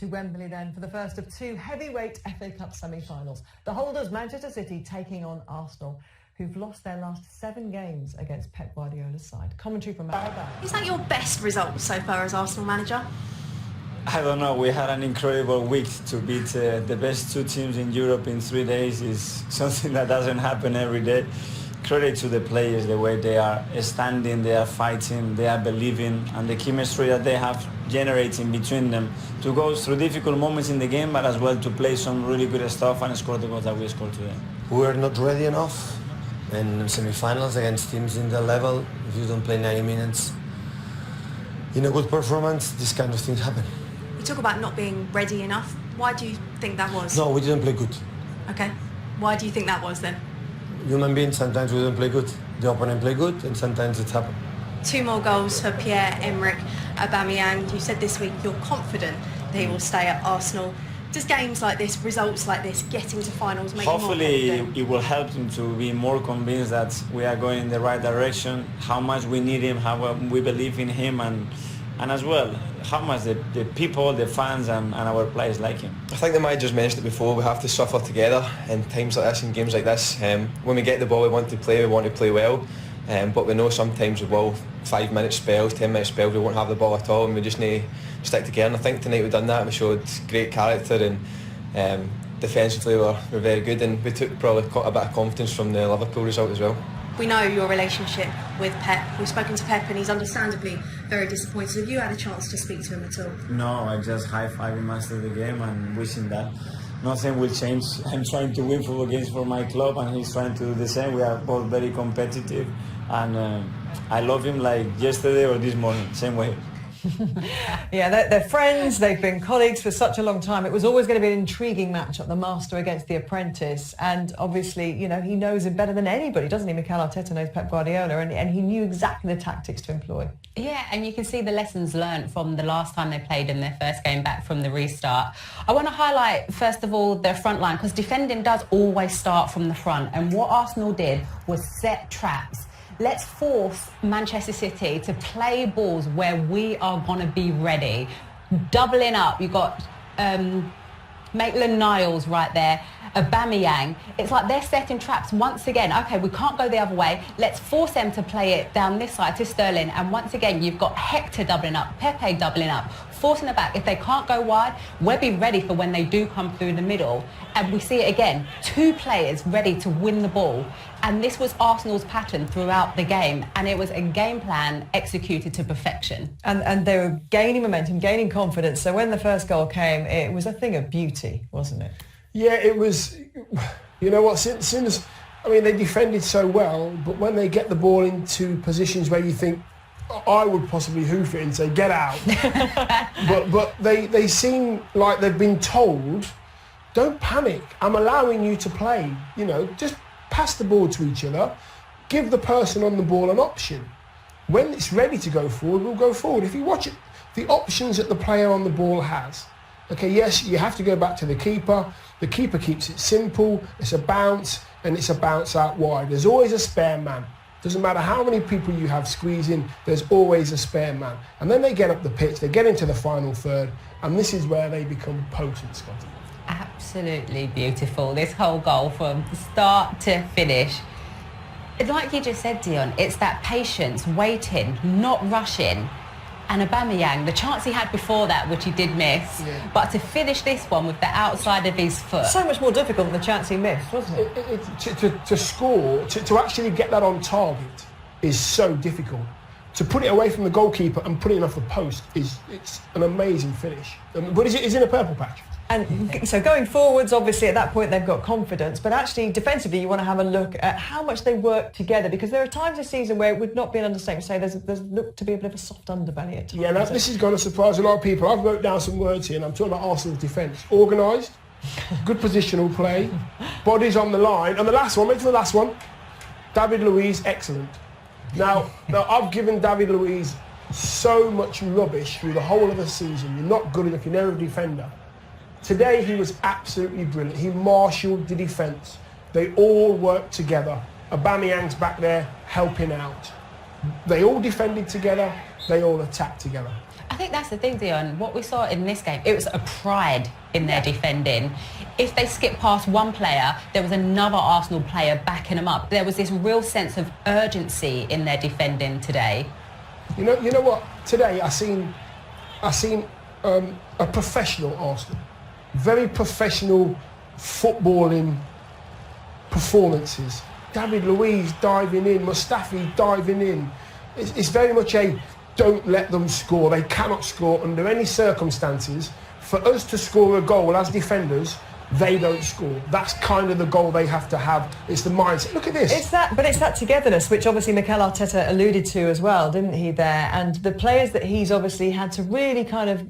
To Wembley then for the first of two heavyweight FA Cup semi-finals. The holders, Manchester City, taking on Arsenal, who've lost their last 7 games against Pep Guardiola's side. Commentary from Aubameyang. Is that your best result so far as Arsenal manager? I don't know. We had an incredible week. To beat the best 2 teams in Europe in 3 days is something that doesn't happen every day. Credit to the players, the way they are standing, they are fighting, they are believing, and the chemistry that they have generating between them to go through difficult moments in the game, but as well to play some really good stuff and score the goals that we scored today. We were not ready enough in semi-finals against teams in the level. If you don't play 90 minutes in a good performance, this kind of things happen. You talk about not being ready enough. Why do you think that was? No, we didn't play good. Okay. Why do you think that was then? Human beings, sometimes we don't play good. The opponent play good, and sometimes it happens. 2 more goals for Pierre-Emerick Aubameyang. You said this week you're confident that he will stay at Arsenal. Does games like this, results like this, getting to finals make you more Hopefully confident? it will help him to be more convinced that we are going in the right direction, how much we need him, how we believe in him, and as well, how much the people, the fans and our players like him. I think the manager's mentioned it before, we have to suffer together in times like this, in games like this. When we get the ball, we want to play well, but we know sometimes we will, 5-minute spells, 10-minute spells, we won't have the ball at all, and we just need to stick together. And I think tonight we've done that. We showed great character, and defensively we're very good, and we took probably quite a bit of confidence from the Liverpool result as well. We know your relationship with Pep. We've spoken to Pep and he's understandably very disappointed. Have you had a chance to speak to him at all? No, I just high-five him after the game and wishing that nothing will change. I'm trying to win football games for my club and he's trying to do the same. We are both very competitive, and I love him like yesterday or this morning, same way. Yeah, they're friends, they've been colleagues for such a long time. It was always going to be an intriguing matchup, the master against the apprentice, and obviously, you know, he knows him better than anybody, doesn't he? Mikel Arteta knows Pep Guardiola, and he knew exactly the tactics to employ. Yeah, and you can see the lessons learnt from the last time they played in their first game back from the restart. I want to highlight, first of all, their front line, because defending does always start from the front, and what Arsenal did was set traps. Let's force Manchester City to play balls where we are going to be ready. Doubling up, you've got Maitland-Niles right there, Aubameyang. It's like they're setting traps once again. Okay, we can't go the other way. Let's force them to play it down this side to Sterling. And once again, you've got Hector doubling up, Pepe doubling up, forcing it back. If they can't go wide, we'll be ready for when they do come through the middle. And we see it again, 2 players ready to win the ball. And this was Arsenal's pattern throughout the game. And it was a game plan executed to perfection. And they were gaining momentum, gaining confidence. So when the first goal came, it was a thing of beauty, wasn't it? Yeah, it was. You know what, since I mean, they defended so well, but when they get the ball into positions where you think, I would possibly hoof it and say, get out. but they seem like they've been told, don't panic, I'm allowing you to play. You know, just pass the ball to each other, give the person on the ball an option. When it's ready to go forward, we'll go forward. If you watch it, the options that the player on the ball has. Okay, yes, you have to go back to the keeper. The keeper keeps it simple. It's a bounce, and it's a bounce out wide. There's always a spare man. Doesn't matter how many people you have squeezing, there's always a spare man. And then they get up the pitch, they get into the final third, and this is where they become potent, Scotty. Absolutely beautiful. This whole goal from start to finish. It's like you just said, Dion, it's that patience, waiting, not rushing. And Aubameyang, the chance he had before that, which he did miss, but to finish this one with the outside of his foot. So much more difficult than the chance he missed, wasn't it? To score, to actually get that on target is so difficult. To put it away from the goalkeeper and put it off the post it's an amazing finish. But it's in a purple patch. And so going forwards, obviously at that point they've got confidence, but actually defensively you want to have a look at how much they work together, because there are times this season where it would not be an understatement to say there's looked to be a bit of a soft underbelly at times. Yeah, now, this is going to surprise a lot of people. I've wrote down some words here and I'm talking about Arsenal's defence. Organised, good positional play, bodies on the line, and the last one, wait for the last one, David Luiz, excellent. Now I've given David Luiz so much rubbish through the whole of the season. You're not good enough, you're never a defender. Today he was absolutely brilliant. He marshalled the defence. They all worked together. Aubameyang's back there helping out. They all defended together. They all attacked together. I think that's the thing, Dion. What we saw in this game, it was a pride in their defending. If they skipped past one player, there was another Arsenal player backing them up. There was this real sense of urgency in their defending today. You know what? Today I seen a professional Arsenal, very professional footballing performances. David Luiz diving in, Mustafi diving in. It's very much a don't let them score. They cannot score under any circumstances. For us to score a goal as defenders, they don't score. That's kind of the goal they have to have. It's the mindset. Look at this. It's that togetherness, which obviously Mikel Arteta alluded to as well, didn't he, there? And the players that he's obviously had to really kind of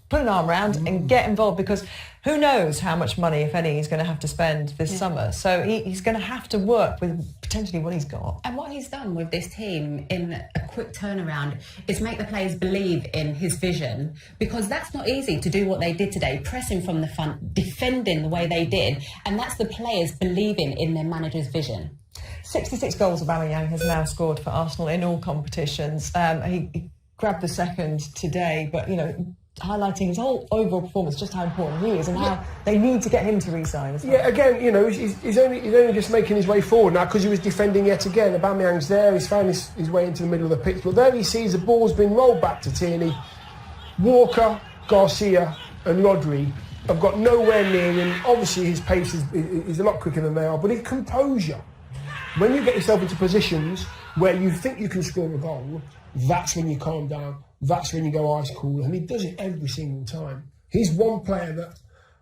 put an arm around and get involved, because who knows how much money, if any, he's going to have to spend this summer. So he's going to have to work with potentially what he's got. And what he's done with this team in a quick turnaround is make the players believe in his vision, because that's not easy to do what they did today, pressing from the front, defending the way they did, and that's the players believing in their manager's vision. 66 goals Aubameyang has now scored for Arsenal in all competitions. He grabbed the second today, but, you know, highlighting his whole overall performance, just how important he is and how they need to get him to re-sign as well. Yeah, again, you know, he's only just making his way forward now because he was defending yet again. Aubameyang's there, he's found his way into the middle of the pitch, but there he sees the ball's been rolled back to Tierney. Walker, Garcia and Rodri have got nowhere near him. Obviously his pace is a lot quicker than they are, but his composure, when you get yourself into positions where you think you can score a goal, that's when you calm down. That's when you go ice cool, and he does it every single time. He's one player that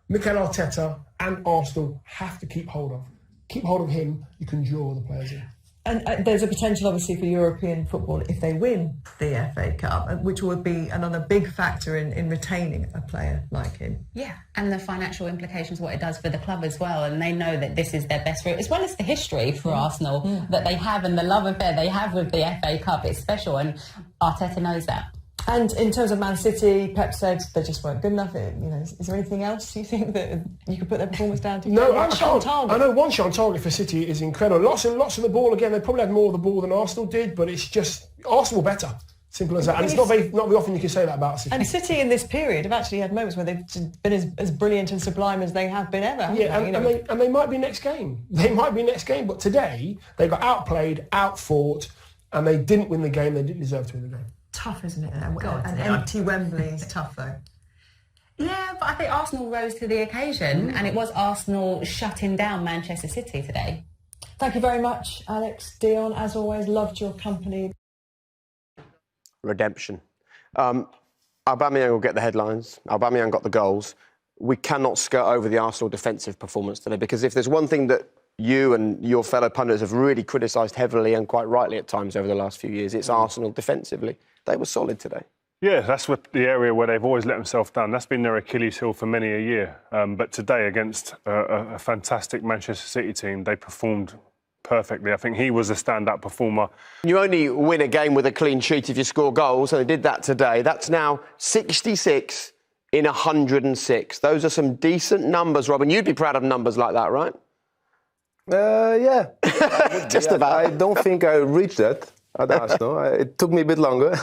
Mikel Arteta and Arsenal have to keep hold of. Keep hold of him, you can draw the players in. And there's a potential, obviously, for European football if they win the FA Cup, which would be another big factor in retaining a player like him. Yeah, and the financial implications, what it does for the club as well. And they know that this is their best route, as well as the history for Arsenal that they have and the love affair they have with the FA Cup. It's special, and Arteta knows that. And in terms of Man City, Pep said they just weren't good enough. You know, is there anything else you think that you could put their performance down to? No, one shot on target. I know one shot on target for City is incredible. Lots of the ball again. They probably had more of the ball than Arsenal did, but it's just Arsenal better. Simple as that. And it's not very often you can say that about City. And City in this period have actually had moments where they've been as brilliant and sublime as they have been ever. Yeah, and they might be next game. They might be next game, but today they got outplayed, outfought, and they didn't win the game. They didn't deserve to win the game. Tough, isn't it? An empty Wembley is tough, though. Yeah, but I think Arsenal rose to the occasion, and it was Arsenal shutting down Manchester City today. Thank you very much, Alex. Dion, as always, loved your company. Redemption. Aubameyang will get the headlines. Aubameyang got the goals. We cannot skirt over the Arsenal defensive performance today, because if there's one thing that you and your fellow pundits have really criticised heavily and quite rightly at times over the last few years, it's Arsenal defensively. They were solid today. Yeah, that's the area where they've always let themselves down. That's been their Achilles heel for many a year. But today, against a fantastic Manchester City team, they performed perfectly. I think he was a standout performer. You only win a game with a clean sheet if you score goals, and they did that today. That's now 66 in 106. Those are some decent numbers, Robin. You'd be proud of numbers like that, right? Yeah. Just about. I don't think I reached that at Arsenal. It took me a bit longer.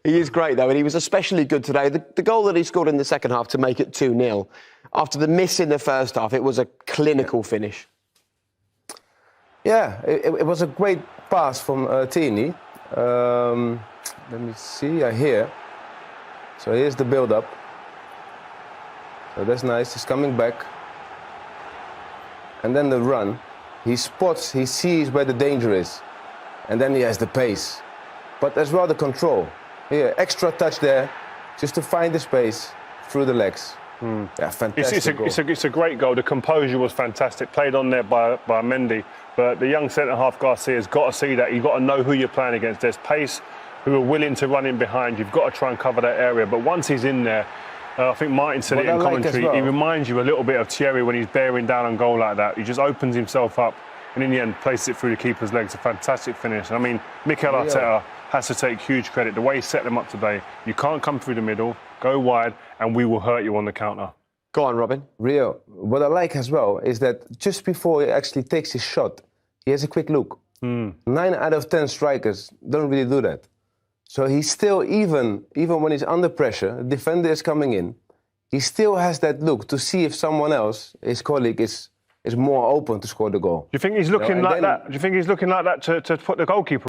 He is great, though, and he was especially good today. The goal that he scored in the second half to make it 2-0, after the miss in the first half, it was a clinical finish. Yeah, it was a great pass from Tierney. Let me see, here. So here's the build-up. So that's nice, he's coming back. And then the run. He spots, he sees where the danger is. And then he has the pace. But as well the control. Here, extra touch there, just to find the space through the legs. Yeah, fantastic goal. It's a great goal. The composure was fantastic. Played on there by Mendy. But the young centre-half Garcia's got to see that. You've got to know who you're playing against. There's pace, who are willing to run in behind. You've got to try and cover that area. But once he's in there, I think Martin said it in commentary, he reminds you a little bit of Thierry when he's bearing down on goal like that. He just opens himself up and in the end places it through the keeper's legs. A fantastic finish. I mean, Mikel Arteta has to take huge credit. The way he set them up today, you can't come through the middle, go wide, and we will hurt you on the counter. Go on, Robin. Rio, what I like as well is that just before he actually takes his shot, he has a quick look. 9 out of 10 strikers don't really do that. So he still, even when he's under pressure, the defender is coming in, he still has that look to see if someone else, his colleague, is more open to score the goal. Do you think he's looking like that? Do you think he's looking like that to put the goalkeeper